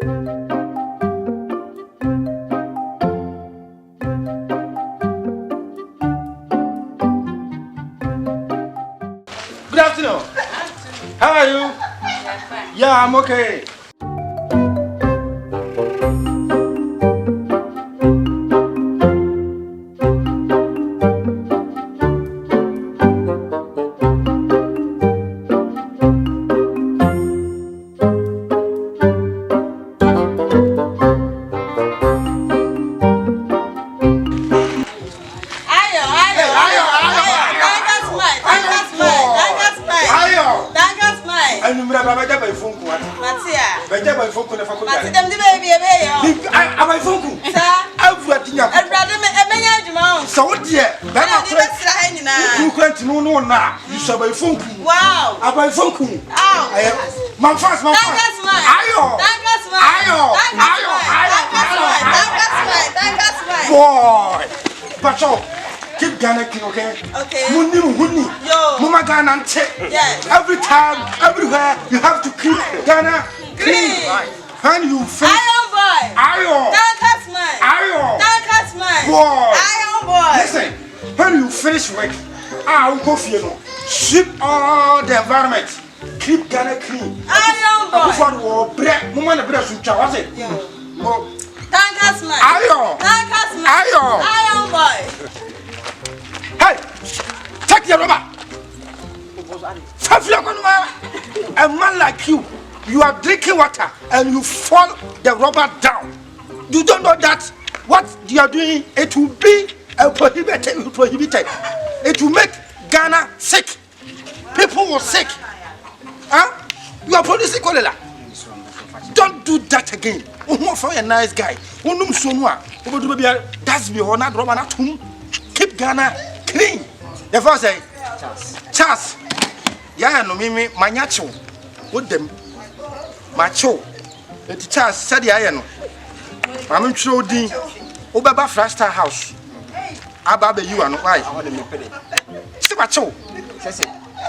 Good afternoon. How are you? Yeah, I'm okay. Wow! Abai funku. Man fast. Ayo. Boy. Pacho. Keep Ghana clean, okay? Okay. Muni. Yo. Mama Ghana check. Yes. Every time, everywhere, you have to keep Ghana clean. When you finish. Iron boy. Iron. That's mine. Iron. That's mine. Boy. Iron boy. Listen. When you finish work, I'll go for you. Sweep all the environment. Keep Ghana clean. Iron boy. Before the war, bread. Mama, the bread should chow. What's it? That's mine. Iron. That's mine. Iron. Iron boy. Hey, take your rubber. A man like you, you are drinking water and you fall the rubber down. You don't know that what you are doing, it will be prohibited. It will make Ghana sick. People will sick. Huh? You are producing cholera. Don't do that again. For a nice guy. That's me. Keep Ghana clean. The first say, Charles. Yeah, no, me, manyacho. With them. Macho. The Charles said, I know. I'm in Trodi. Obaba Frasta House. Ababa, you are not right. Still macho.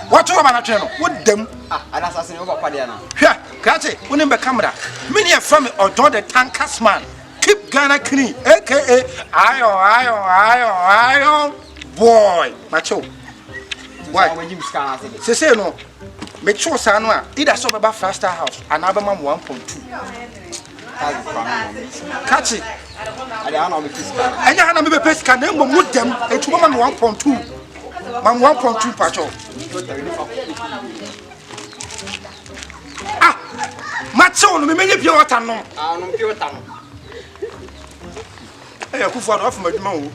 What you about channel? With them? An assassin over Padiana. Yeah, catch it. When in the camera. Many are from Ojohn the tankers man. Keep Ghana clean. AKA Iron. Boy, macho. Why? Say no. Make sure Sanwa. Either so about Frasta House and Abama 1.2. Catch it. And you have a best can then with them a 1.2. Man 1.2 patrol. Macho, me many pure water no. Pure town. Hey, I could fall off my mouth.